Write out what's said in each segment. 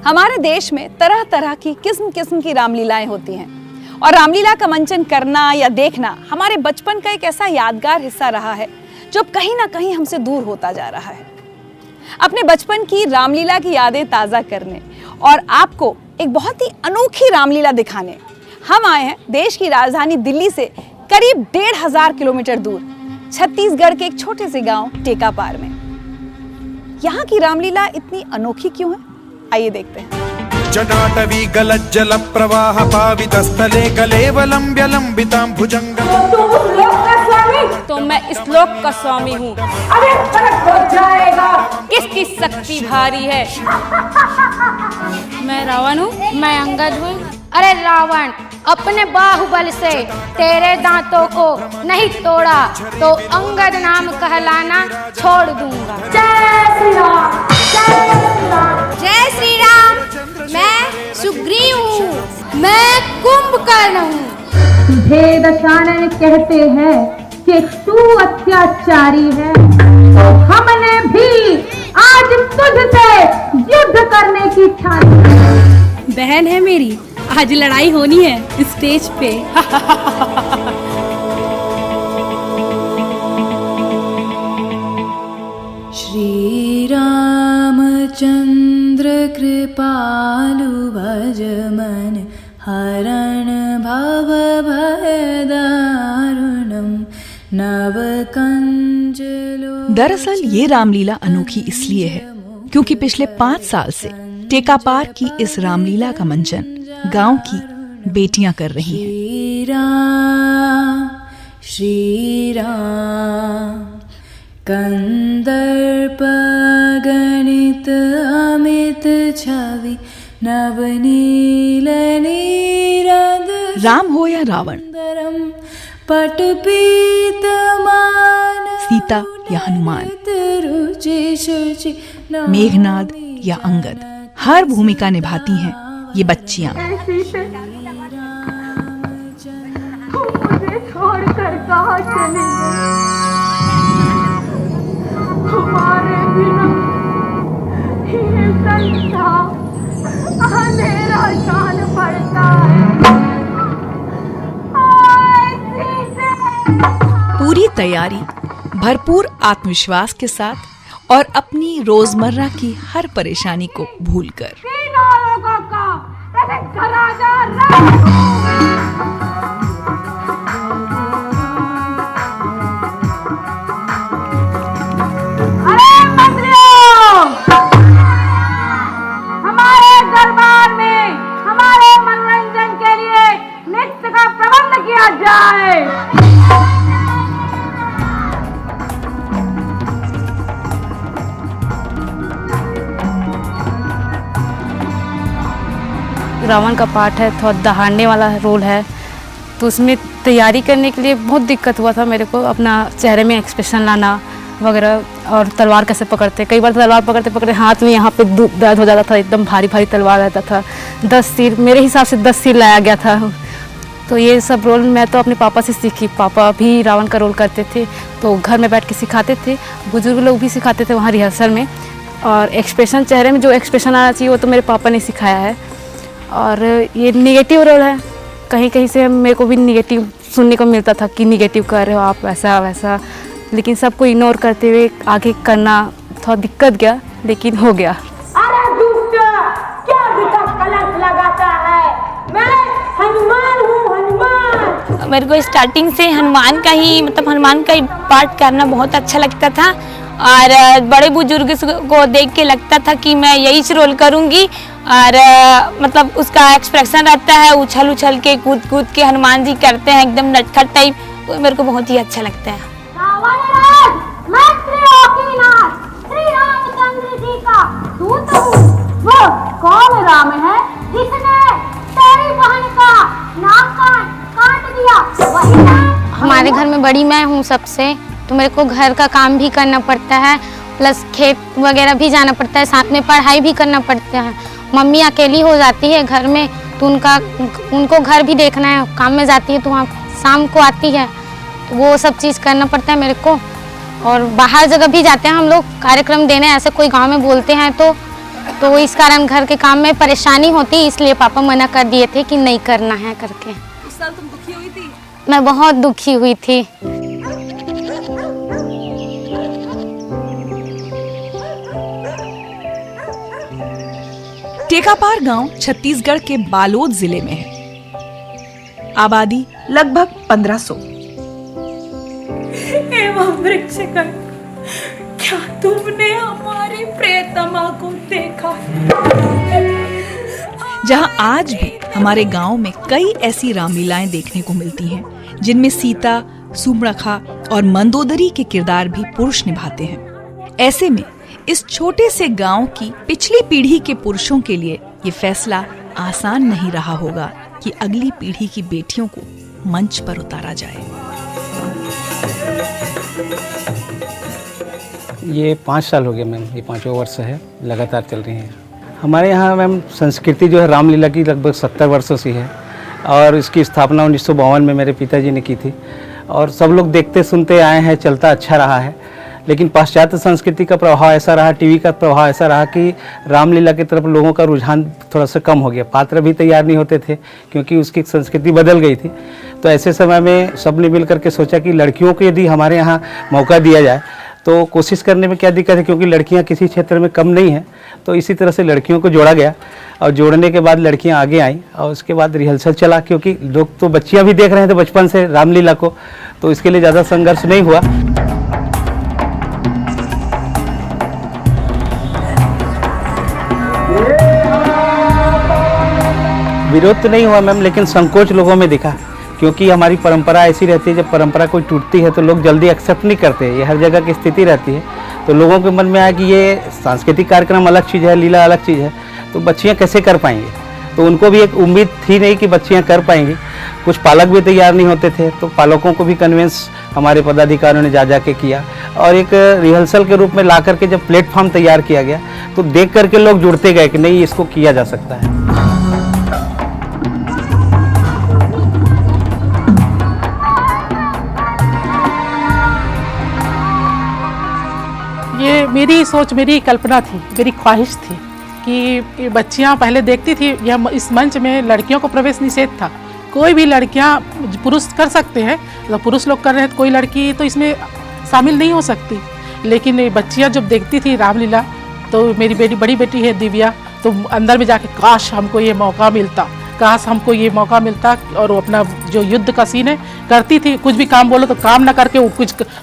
हमारे देश में तरह तरह की किस्म किस्म की रामलीलाएं होती हैं और रामलीला का मंचन करना या देखना हमारे बचपन का एक ऐसा यादगार हिस्सा रहा है जो अब कहीं ना कहीं हमसे दूर होता जा रहा है। अपने बचपन की रामलीला की यादें ताज़ा करने और आपको एक बहुत ही अनोखी रामलीला दिखाने हम आए हैं देश की राजधानी दिल्ली से करीब 1500 किलोमीटर दूर छत्तीसगढ़ के एक छोटे से गांव टेकापार में। यहाँ की रामलीला इतनी अनोखी क्यों है, आइए देखते हैं। जटाटवी गलज्जल प्रवाह पावितस्थले कलेवलंब्य लंबितां भुजंगम। तो मैं इस लोक का स्वामी हूँ। अरे फर्क हो जाएगा। किसकी शक्ति भारी है? मैं रावण हूँ। मैं अंगद हूँ। अरे रावण, अपने बाहुबल से तेरे दांतों को नहीं तोड़ा तो अंगद नाम कहलाना छोड़ दूंगा। जय श्री राम, जय श्री राम। जय श्री राम। मैं सुग्रीव हूँ। मैं कुंभकर्ण हूँ। तुझे दशानन कहते हैं कि तू अत्याचारी है, तो हमने भी आज तुझसे युद्ध करने की ठानी। बहन है मेरी, आज लड़ाई होनी है स्टेज पे। श्री रामचंद्र कृपालु भज मन हरण भव भय दारुणम नव कंजलो। दरअसल ये रामलीला अनोखी इसलिए है क्योंकि पिछले 5 साल से टेकापार की इस रामलीला का मंचन गांव की बेटियां कर रही हैं। श्री राम कंदर्प गणित अमित छवि नवनील नीरद। राम हो या रावण, पटपीत मान सीता या हनुमान, रुचि शुचि मेघनाद या अंगद, हर भूमिका निभाती हैं ये बच्चियां। मुझे छोड़कर कहाँ चली? हमारे बिना ये संसार अंधेरा जान पड़ता है। पूरी तैयारी, भरपूर आत्मविश्वास के साथ और अपनी रोजमर्रा की हर परेशानी को भूलकर। अरे मंत्रियों, हमारे दरबार में हमारे मनोरंजन के लिए नृत्य का प्रबंध किया जाए। रावण का पार्ट है, थोड़ा दहाड़ने वाला रोल है, तो उसमें तैयारी करने के लिए बहुत दिक्कत हुआ था मेरे को। अपना चेहरे में एक्सप्रेशन लाना वगैरह, और तलवार कैसे पकड़ते, कई बार तलवार पकड़ते पकड़ते हाथ में यहाँ पे दर्द हो जाता था, एकदम भारी भारी तलवार रहता था। 10 तीर, मेरे हिसाब से 10 तीर लाया गया था। तो ये सब रोल मैं तो अपने पापा से सीखी। पापा भी रावण का रोल करते थे, तो घर में बैठ के सिखाते थे, बुजुर्ग लोग भी सिखाते थे वहाँ रिहर्सल में। और एक्सप्रेशन, चेहरे में जो एक्सप्रेशन आना चाहिए वो तो मेरे पापा ने सिखाया है। और ये निगेटिव रोल है, कहीं कहीं से मेरे को भी निगेटिव सुनने को मिलता था कि निगेटिव कर रहे हो आप, ऐसा वैसा, लेकिन सबको इग्नोर करते हुए आगे करना थोड़ा दिक्कत गया, लेकिन हो गया। अरे दुष्ट, क्या बेटा कलंक लगाता है? मैं हनुमान हूँ, हनुमान। मेरे को स्टार्टिंग से हनुमान का ही पार्ट करना बहुत अच्छा लगता था, और बड़े बुजुर्ग को देख के लगता था कि मैं यही रोल करूँगी। और मतलब उसका एक्सप्रेशन रहता है, उछल उछल के कूद कूद के हनुमान जी करते हैं एकदम नटखट टाइप, वो मेरे को बहुत ही अच्छा लगता है। श्री रामचंद्र जी का दूत हूँ। वो कौन राम है जिसने तेरी बहन का नाक काट दिया? वही राम। हमारे घर में बड़ी मैं हूँ सबसे, तो मेरे को घर का काम भी करना पड़ता है, प्लस खेत वगैरह भी जाना पड़ता है, साथ में पढ़ाई भी करना पड़ता है। मम्मी अकेली हो जाती है घर में, तो उनको घर भी देखना है, काम में जाती है तो वहाँ शाम को आती है, तो वो सब चीज़ करना पड़ता है मेरे को। और बाहर जगह भी जाते हैं हम लोग कार्यक्रम देने, ऐसे कोई गांव में बोलते हैं तो तो इस कारण घर के काम में परेशानी होती, इसलिए पापा मना कर दिए थे कि नहीं करना है करके। उस साल तुम दुखी हुई थी? मैं बहुत दुखी हुई थी। टेकापार गांव छत्तीसगढ़ के बालोद जिले में है। आबादी लगभग 1500। एवं वृक्षकर, क्या तुमने हमारी प्रियतमा को देखा? जहां आज भी हमारे गांव में कई ऐसी रामलीलाएं देखने को मिलती हैं जिनमें सीता, सुर्पणखा और मंदोदरी के किरदार भी पुरुष निभाते हैं। ऐसे में इस छोटे से गांव की पिछली पीढ़ी के पुरुषों के लिए ये फैसला आसान नहीं रहा होगा कि अगली पीढ़ी की बेटियों को मंच पर उतारा जाए। ये 5 साल हो गए मैम, ये 5वां वर्ष है, लगातार चल रही है। हमारे यहाँ मैम संस्कृति जो है रामलीला की लगभग 70 वर्षों से है और इसकी स्थापना 1952 में मेरे पिताजी ने की थी और सब लोग देखते सुनते आए हैं, चलता अच्छा रहा है। लेकिन पाश्चात्य संस्कृति का प्रभाव ऐसा रहा, टीवी का प्रभाव ऐसा रहा कि रामलीला की तरफ लोगों का रुझान थोड़ा सा कम हो गया। पात्र भी तैयार नहीं होते थे क्योंकि उसकी संस्कृति बदल गई थी। तो ऐसे समय में सबने मिल करके सोचा कि लड़कियों को यदि हमारे यहाँ मौका दिया जाए तो कोशिश करने में क्या दिक्कत है, क्योंकि लड़कियां किसी क्षेत्र में कम नहीं हैं। तो इसी तरह से लड़कियों को जोड़ा गया और जोड़ने के बाद लड़कियां आगे आईं और उसके बाद रिहर्सल चला, क्योंकि लोग तो बच्चियां भी देख रहे थे बचपन से रामलीला को, तो इसके लिए ज़्यादा संघर्ष नहीं हुआ। विरोध तो नहीं हुआ मैम, लेकिन संकोच लोगों में दिखा, क्योंकि हमारी परंपरा ऐसी रहती है, जब परंपरा कोई टूटती है तो लोग जल्दी एक्सेप्ट नहीं करते। ये हर जगह की स्थिति रहती है। तो लोगों के मन में आया कि ये सांस्कृतिक कार्यक्रम अलग चीज़ है, लीला अलग चीज़ है, तो बच्चियाँ कैसे कर पाएंगी। तो उनको भी एक उम्मीद थी नहीं कि बच्चियाँ कर पाएंगी। कुछ पालक भी तैयार नहीं होते थे, तो पालकों को भी कन्विंस हमारे पदाधिकारियों ने जा के किया और एक रिहर्सल के रूप में ला करके जब प्लेटफॉर्म तैयार किया गया तो देख करके लोग जुड़ते गए कि नहीं, इसको किया जा सकता है। ये मेरी सोच, मेरी कल्पना थी, मेरी ख्वाहिश थी कि बच्चियां पहले देखती थी यह इस मंच में लड़कियों को प्रवेश निषेध था। कोई भी लड़कियां, पुरुष कर सकते हैं, तो पुरुष लोग कर रहे हैं तो कोई लड़की तो इसमें शामिल नहीं हो सकती। लेकिन ये बच्चियां जब देखती थी रामलीला, तो मेरी बेटी, बड़ी बेटी है दिव्या, तो अंदर में जाके काश हमको ये मौका मिलता, काश हमको ये मौका मिलता। और वो अपना जो युद्ध का सीन है करती थी, कुछ भी काम बोलो तो काम ना करके वो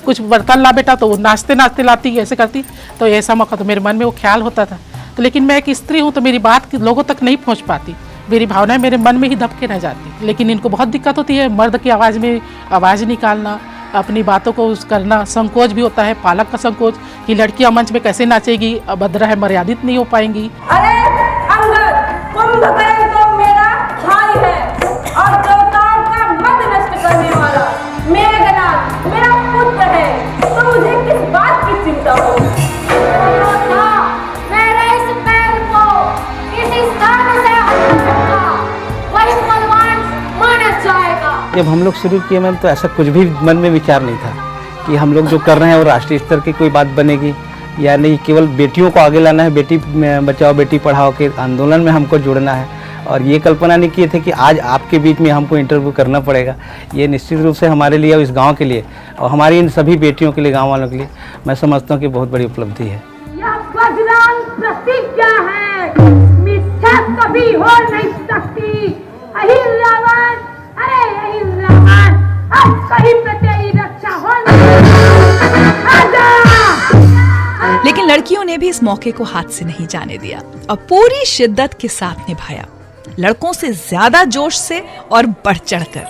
कुछ बर्तन ला बेटा, तो वो नाचते नाचते लाती, ऐसे करती। तो ऐसा मौका तो मेरे मन में वो ख्याल होता था। तो लेकिन मैं एक स्त्री हूँ तो मेरी बात लोगों तक नहीं पहुँच पाती, मेरी भावनाएं मेरे मन में ही दबके रह जाती। लेकिन इनको बहुत दिक्कत होती है मर्द की आवाज़ में आवाज़ निकालना, अपनी बातों को करना। संकोच भी होता है, पालक का संकोच कि लड़कियां मंच में कैसे नाचेगी, अभद्र है, मर्यादित नहीं हो पाएंगी। अरे अंगद, कुंभकर्ण तो मेरा भाई है और देवताओं का मद नष्ट करने वाला मेघनाद मेरा पुत्र है, तो मुझे किस बात की चिंता हो। मेरे इस पैर को किसी स्थान से हटा सकता, वही बलवान माना जाएगा। जब हम लोग शुरू किए मैम, तो ऐसा कुछ भी मन में विचार नहीं था कि हम लोग जो कर रहे हैं वो राष्ट्रीय स्तर की कोई बात बनेगी या नहीं। केवल बेटियों को आगे लाना है, बेटी बचाओ बेटी पढ़ाओ के आंदोलन में हमको जुड़ना है। और ये कल्पना नहीं किए थे कि आज आपके बीच में हमको इंटरव्यू करना पड़ेगा। ये निश्चित रूप से हमारे लिए और इस गांव के लिए और हमारी इन सभी बेटियों के लिए, गांव वालों के लिए, मैं समझता हूँ कि बहुत बड़ी उपलब्धि है। यह बजरंग प्रतिज्ञा है, मिथ्या कभी हो नहीं सकती। अहिरावण, अरे अहिरावण, अब कहीं पे तेरी रक्षा हो नहीं। लेकिन लड़कियों ने भी इस मौके को हाथ से नहीं जाने दिया और पूरी शिद्दत के साथ निभाया, लड़कों से ज्यादा जोश से और बढ़ चढ़कर।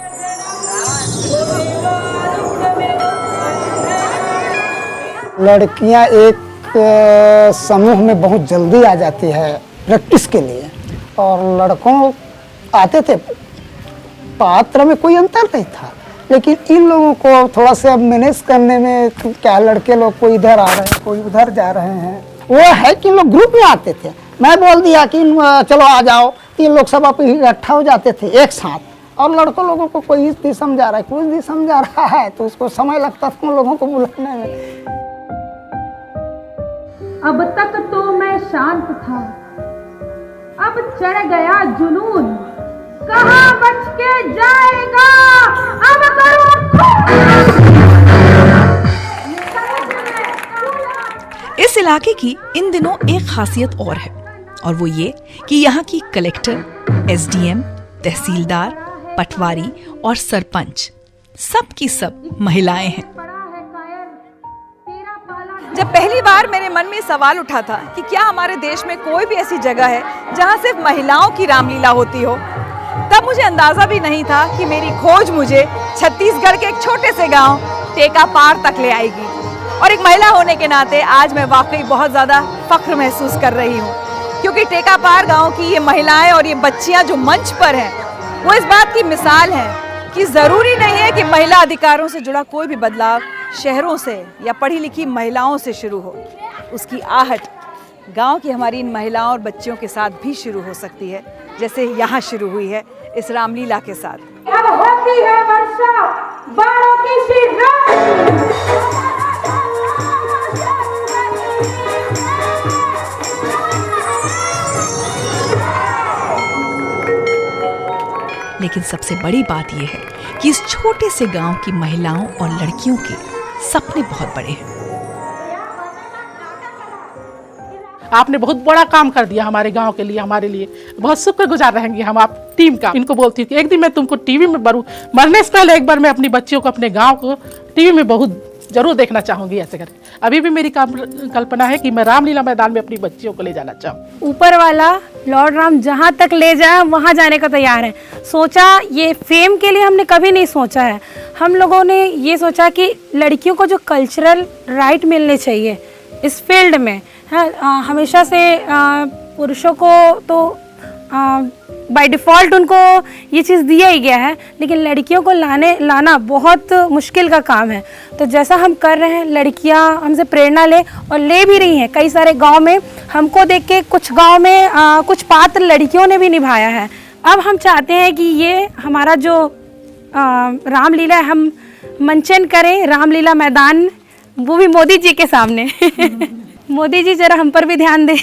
लड़कियां एक समूह में बहुत जल्दी आ जाती है प्रैक्टिस के लिए, और लड़कों आते थे, पात्र में कोई अंतर नहीं था। लेकिन इन लोगों को थोड़ा सा मैनेज करने में, क्या लड़के लोग कोई इधर आ रहे हैं, कोई उधर जा रहे हैं, वो है कि लोग ग्रुप में आते थे। मैं बोल दिया कि चलो आ जाओ, तीन लोग सब इकट्ठा हो जाते थे एक साथ, और लड़कों लोगों को कोई भी समझा रहा है, कुछ भी समझा रहा है, तो उसको समय लगता था उन लोगों को बुलाने में। अब तक तो मैं शांत था, अब चढ़ गया जुनून, कहाँ बच के जाएगा, अब करो इस इलाके की इन दिनों एक खासियत और है, और वो ये कि यहाँ की कलेक्टर, एसडीएम, तहसीलदार, पटवारी और सरपंच सब की सब महिलाएं हैं। जब पहली बार मेरे मन में सवाल उठा था कि क्या हमारे देश में कोई भी ऐसी जगह है जहाँ सिर्फ महिलाओं की रामलीला होती हो, तब मुझे अंदाजा भी नहीं था कि मेरी खोज मुझे छत्तीसगढ़ के एक छोटे से गांव टेकापार तक ले आएगी। और एक महिला होने के नाते आज मैं वाकई बहुत ज़्यादा फख्र महसूस कर रही हूँ, क्योंकि टेकापार गांव की ये महिलाएं और ये बच्चियाँ जो मंच पर हैं वो इस बात की मिसाल है कि ज़रूरी नहीं है कि महिला अधिकारों से जुड़ा कोई भी बदलाव शहरों से या पढ़ी लिखी महिलाओं से शुरू हो। उसकी आहट गांव की हमारी इन महिलाओं और बच्चियों के साथ भी शुरू हो सकती है, जैसे यहाँ शुरू हुई है इस रामलीला के साथ। अब होती है वर्षा बाणों की सी लेकिन सबसे बड़ी बात यह है कि इस छोटे से गांव की महिलाओं और लड़कियों के सपने बहुत बड़े हैं। आपने बहुत बड़ा काम कर दिया हमारे गांव के लिए, हमारे लिए बहुत शुक्रगुजार रहेंगे हम आप टीम का। इनको बोलती हूँ कि एक दिन मैं तुमको टीवी में मरने से पहले एक बार मैं अपनी बच्चियों को अपने गांव को टीवी में बहुत जरूर देखना चाहूंगी ऐसे करके। अभी भी मेरी कल्पना है कि मैं रामलीला मैदान में अपनी बच्चियों को ले जाना चाहूँ। ऊपर वाला लॉर्ड राम जहाँ तक ले जाए वहाँ जाने का तैयार है। सोचा ये फेम के लिए हमने कभी नहीं सोचा है। हम लोगों ने ये सोचा कि लड़कियों को जो कल्चरल राइट मिलने चाहिए इस फील्ड में है। हमेशा से पुरुषों को तो बाय डिफ़ॉल्ट उनको ये चीज़ दिया ही गया है, लेकिन लड़कियों को लाना बहुत मुश्किल का काम है। तो जैसा हम कर रहे हैं, लड़कियां हमसे प्रेरणा ले और ले भी रही हैं। कई सारे गांव में हमको देख के कुछ गांव में कुछ पात्र लड़कियों ने भी निभाया है। अब हम चाहते हैं कि ये हमारा जो रामलीला है हम मंचन करें रामलीला मैदान, वो भी मोदी जी के सामने। मोदी जी जरा हम पर भी ध्यान दें।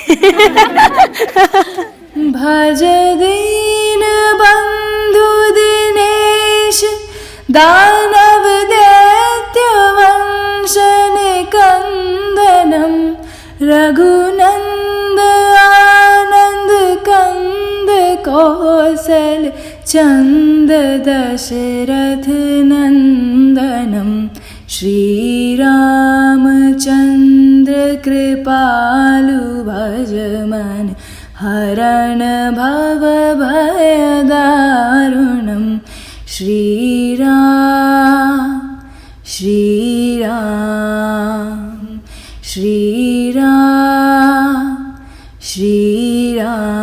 भज दीन बंधु दिनेश दानव दैत्य वंशन कंदनम रघुनंद आनंद कंद कौशल चंद दशरथ नंदनम श्री रामचंद्र कृपालु भज मन हरण भव भय दारुणम श्री राम श्री राम श्री राम श्री राम।